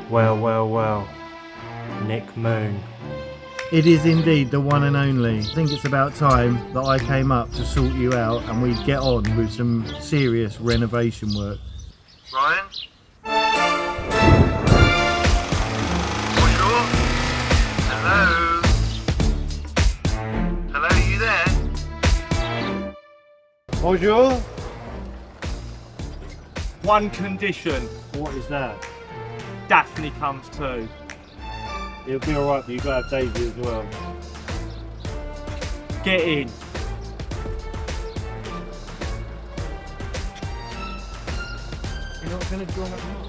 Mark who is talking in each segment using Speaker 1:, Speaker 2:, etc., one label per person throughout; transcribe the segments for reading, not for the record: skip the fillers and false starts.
Speaker 1: Well, well, well. Nick Moon.
Speaker 2: It is indeed the one and only. I think it's about time that I came up to sort you out and we get on with some serious renovation work.
Speaker 3: Ryan? Bonjour? Hello? Hello, are you there?
Speaker 2: Bonjour.
Speaker 1: One condition.
Speaker 2: What is that?
Speaker 1: Daphne comes too.
Speaker 2: It'll be alright, but you've got to have Daisy as well.
Speaker 1: Get in.
Speaker 2: You're not going to join us now?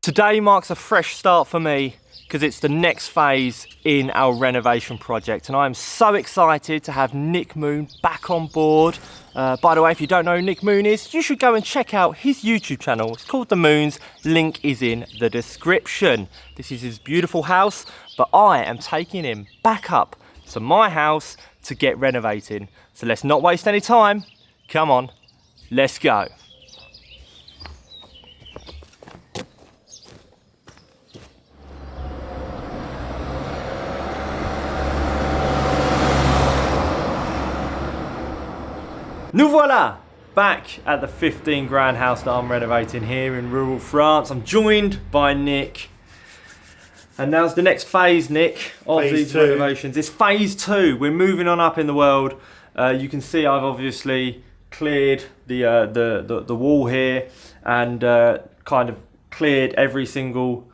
Speaker 1: Today marks a fresh start for me because it's the next phase in our renovation project, and I'm so excited to have Nick Moon back on board. By the way, if you don't know who Nick Moon is, you should go and check out his YouTube channel. It's called The Moons. Link is in the description. This is his beautiful house, but I am taking him back up to my house to get renovating. So let's not waste any time. Come on, let's go. Nous voilà back at the 15 grand house that I'm renovating here in rural France. I'm joined by Nick. And now's the next phase, Nick, of these renovations. It's phase 2. We're moving on up in the world. You can see I've obviously cleared the wall here and kind of cleared every single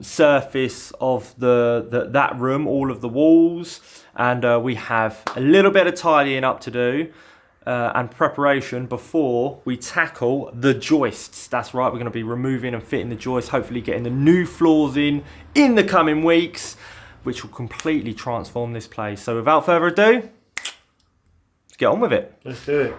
Speaker 1: surface of that room, all of the walls. And we have a little bit of tidying up to do. And preparation before we tackle the joists. That's right, we're going to be removing and fitting the joists, hopefully getting the new floors in the coming weeks, which will completely transform this place. So without further ado, let's get on with it.
Speaker 2: Let's do it.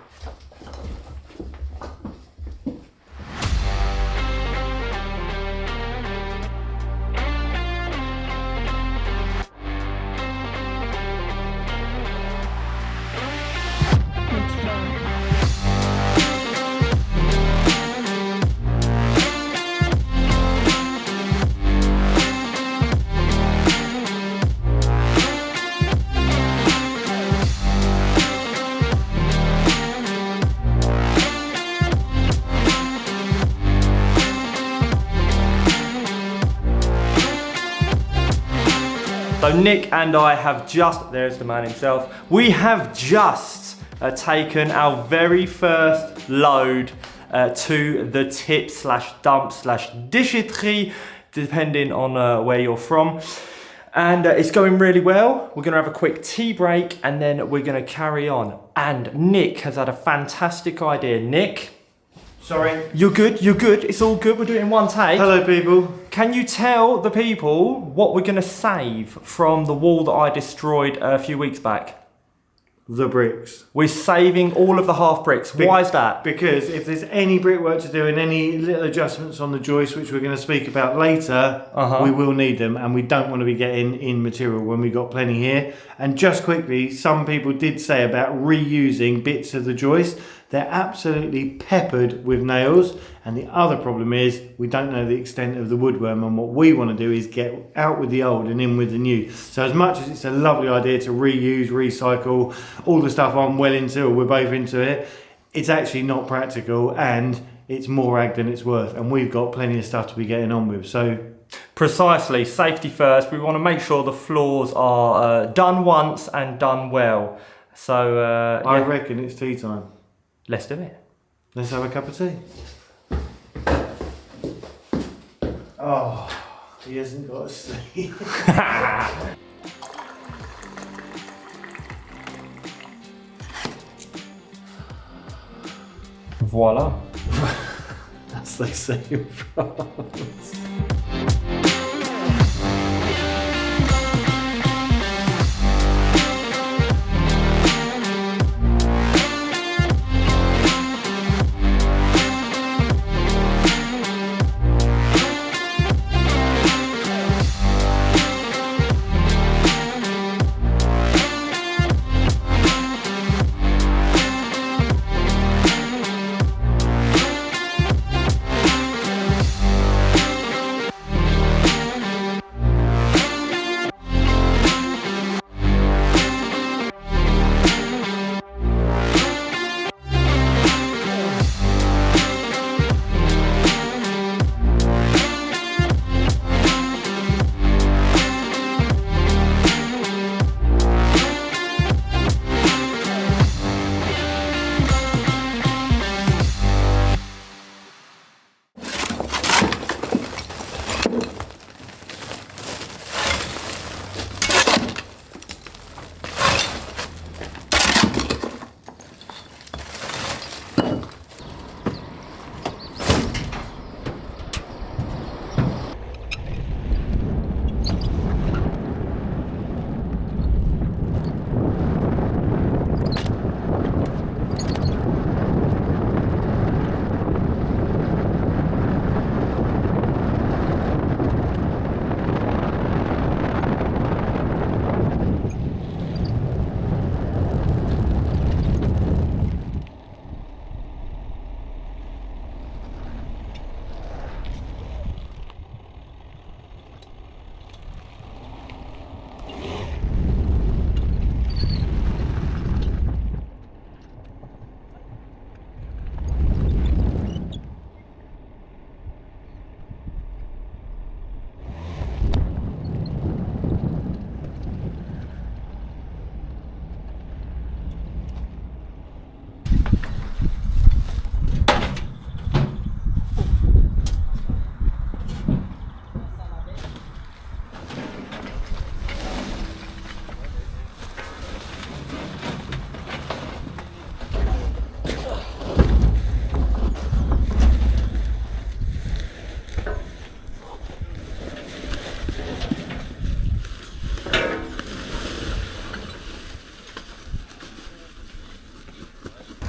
Speaker 1: So Nick and I have just, there's the man himself, we have just taken our very first load to the tip slash dump slash déchetterie, depending on where you're from. And it's going really well. We're gonna have a quick tea break and then we're gonna carry on. And Nick has had a fantastic idea. Nick?
Speaker 2: Sorry.
Speaker 1: You're good, it's all good, we'll do it in one take.
Speaker 2: Hello people.
Speaker 1: Can you tell the people what we're gonna save from the wall that I destroyed a few weeks back?
Speaker 2: The bricks.
Speaker 1: We're saving all of the half bricks. Why is that?
Speaker 2: Because if there's any brickwork to do and any little adjustments on the joist, which we're going to speak about later, we will need them, and we don't want to be getting in material when we've got plenty here. And just quickly, some people did say about reusing bits of the joist. They're absolutely peppered with nails, and the other problem is we don't know the extent of the woodworm, and what we want to do is get out with the old and in with the new. So as much as it's a lovely idea to reuse, recycle, all the stuff I'm well into, or we're both into it, it's actually not practical and it's more ag than it's worth, and we've got plenty of stuff to be getting on with. So
Speaker 1: precisely, safety first. We want to make sure the floors are done once and done well. So
Speaker 2: I reckon it's tea time.
Speaker 1: Let's do it.
Speaker 2: Let's have a cup of tea. Oh, he hasn't got a sleep.
Speaker 1: Voila.
Speaker 2: As they say in France.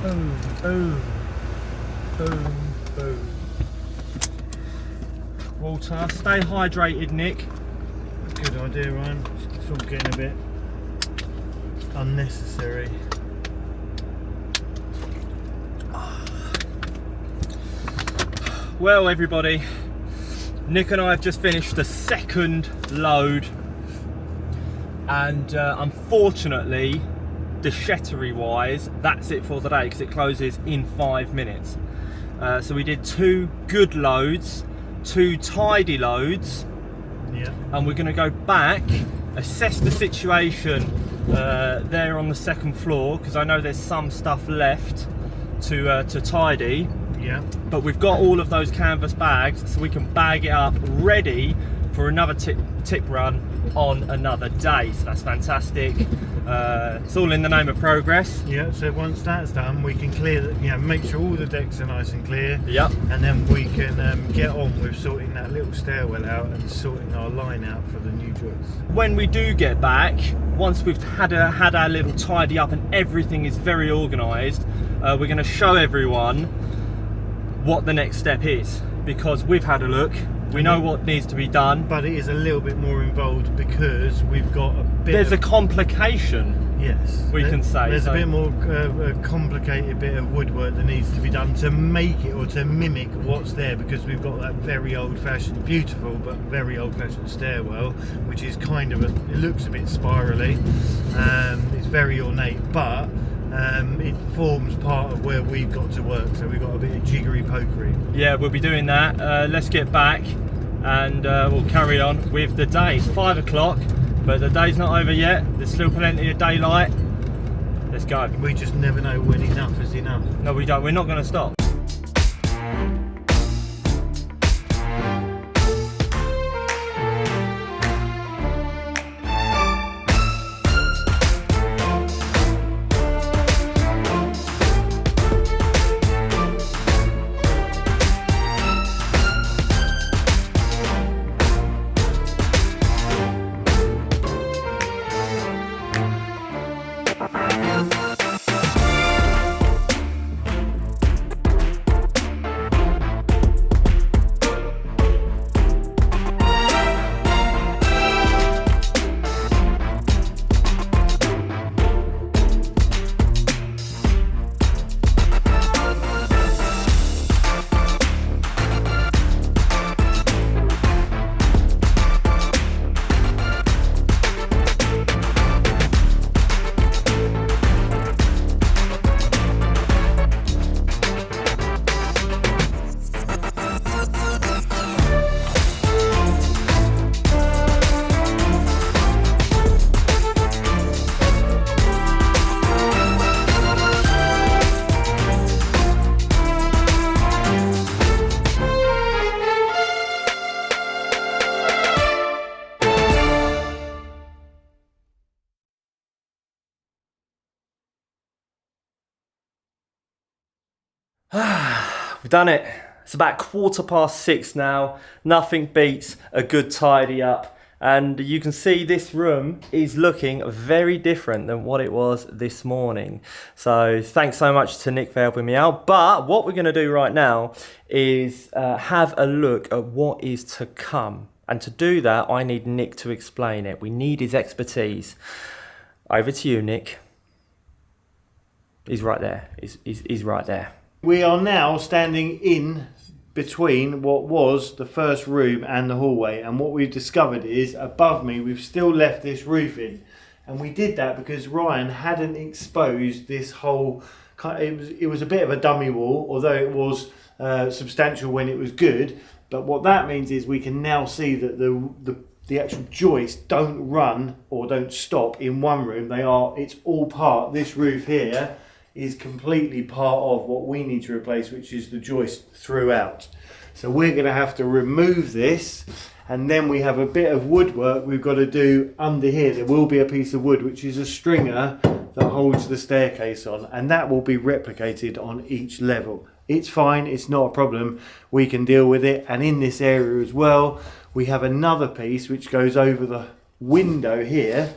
Speaker 1: Boom, boom, boom, boom. Water, stay hydrated, Nick.
Speaker 2: Good idea, Ryan. It's all getting a bit unnecessary.
Speaker 1: Well, everybody, Nick and I have just finished the second load, and unfortunately, déchetterie wise, that's it for the day because it closes in 5 minutes. So we did 2 good loads, 2 tidy loads,
Speaker 2: Yeah.
Speaker 1: and we're going to go back, assess the situation there on the second floor because I know there's some stuff left to tidy.
Speaker 2: Yeah.
Speaker 1: But we've got all of those canvas bags so we can bag it up ready for another tip run on another day. So that's fantastic. It's all in the name of progress.
Speaker 2: Yeah, so once that's done, we can clear, make sure all the decks are nice and clear.
Speaker 1: Yep.
Speaker 2: And then we can get on with sorting that little stairwell out and sorting our line out for the new joists.
Speaker 1: When we do get back, once we've had our little tidy up and everything is very organised, we're going to show everyone what the next step is, because we've had a look, we know what needs to be done,
Speaker 2: But it is a little bit more involved because we've got a bit
Speaker 1: there's a
Speaker 2: of,
Speaker 1: complication.
Speaker 2: yes,
Speaker 1: we can say,
Speaker 2: there's
Speaker 1: so-
Speaker 2: a bit more a complicated bit of woodwork that needs to be done to make it or to mimic what's there, because we've got that very old-fashioned, beautiful but very old-fashioned stairwell, which is kind of it looks a bit spirally. It's very ornate, but it forms part of where we've got to work, so we've got a bit of jiggery pokery.
Speaker 1: Yeah, we'll be doing that. Let's get back and we'll carry on with the day. It's 5 o'clock, but the day's not over yet. There's still plenty of daylight. Let's go.
Speaker 2: We just never know when enough is enough.
Speaker 1: No, we don't. We're not going to stop. We've done it. It's about 6:15 now. Nothing beats a good tidy up. And you can see this room is looking very different than what it was this morning. So thanks so much to Nick for helping me out. But what we're going to do right now is have a look at what is to come. And to do that, I need Nick to explain it. We need his expertise. Over to you, Nick. He's right there. He's right there.
Speaker 2: We are now standing in between what was the first room and the hallway, and what we've discovered is above me we've still left this roof in, and we did that because Ryan hadn't exposed this whole it was a bit of a dummy wall, although it was substantial when it was good. But what that means is we can now see that the actual joists don't run or don't stop in one room. It's all part, this roof here is completely part of what we need to replace, which is the joist throughout. So we're going to have to remove this, and then we have a bit of woodwork we've got to do under here. There will be a piece of wood which is a stringer that holds the staircase on, and that will be replicated on each level. It's fine, it's not a problem, we can deal with it. And in this area as well, we have another piece which goes over the window here,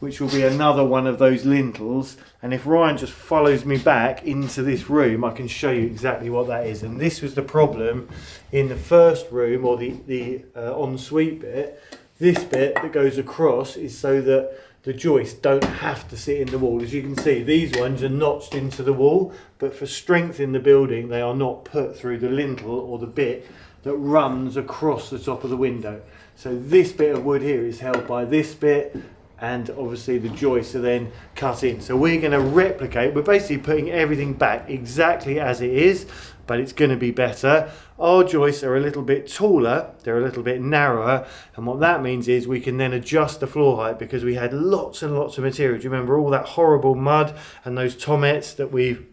Speaker 2: which will be another one of those lintels. And if Ryan just follows me back into this room, I can show you exactly what that is. And this was the problem in the first room, or the ensuite bit. This bit that goes across is so that the joists don't have to sit in the wall. As you can see, these ones are notched into the wall, but for strength in the building, they are not put through the lintel or the bit that runs across the top of the window. So this bit of wood here is held by this bit, and obviously the joists are then cut in. So we're going to replicate, we're basically putting everything back exactly as it is, but it's going to be better. Our joists are a little bit taller, they're a little bit narrower, and what that means is we can then adjust the floor height, because we had lots and lots of material. Do you remember all that horrible mud and those tomettes that we've...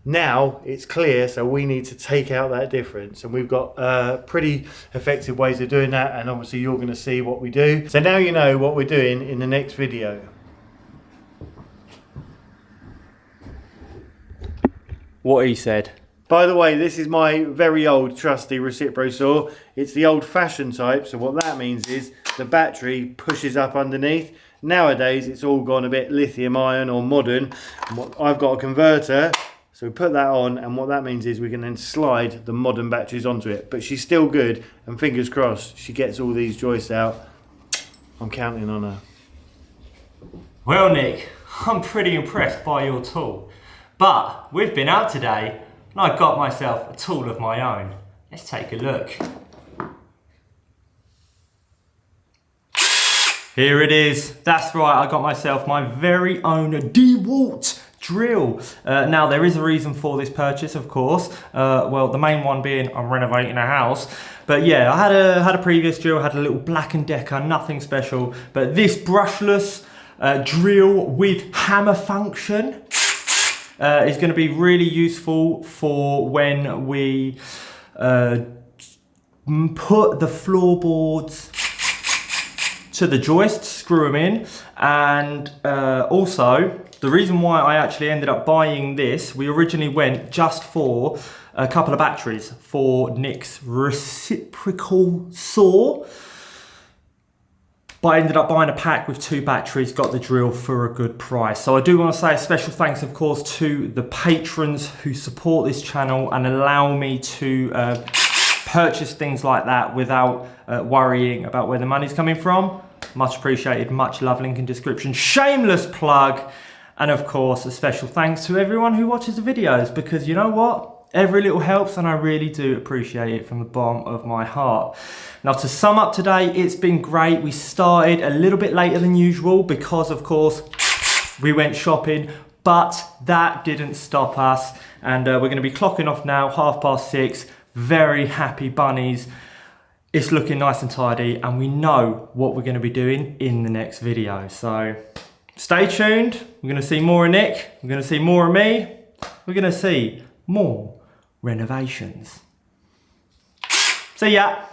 Speaker 2: Now it's clear, so we need to take out that difference, and we've got pretty effective ways of doing that, and obviously you're going to see what we do. So now you know what we're doing in the next video.
Speaker 1: What he said.
Speaker 2: By the way, this is my very old trusty Recipro saw. It's the old fashioned type, so what that means is the battery pushes up underneath. Nowadays it's all gone a bit lithium ion or modern, and I've got a converter. So we put that on, and what that means is we can then slide the modern batteries onto it. But she's still good, and fingers crossed she gets all these joists out. I'm counting on her.
Speaker 1: Well, Nick, I'm pretty impressed by your tool. But we've been out today, and I got myself a tool of my own. Let's take a look. Here it is. That's right, I got myself my very own DeWalt drill. Now there is a reason for this purchase, of course. Well, the main one being I'm renovating a house. But yeah, I had a previous drill, had a little Black & Decker, nothing special. But this brushless drill with hammer function is going to be really useful for when we put the floorboards to the joists, screw them in, and also the reason why I actually ended up buying this, we originally went just for a couple of batteries for Nick's reciprocal saw, but I ended up buying a pack with 2 batteries, got the drill for a good price. So I do want to say a special thanks, of course, to the patrons who support this channel and allow me to purchase things like that without worrying about where the money's coming from. Much appreciated, much love, link in description. Shameless plug. And of course, a special thanks to everyone who watches the videos, because you know what? Every little helps, and I really do appreciate it from the bottom of my heart. Now, to sum up today, it's been great. We started a little bit later than usual because, of course, we went shopping, but that didn't stop us. And we're going to be clocking off now, 6:30. Very happy bunnies. It's looking nice and tidy, and we know what we're going to be doing in the next video. So stay tuned. We're going to see more of Nick. We're going to see more of me. We're going to see more renovations. See ya.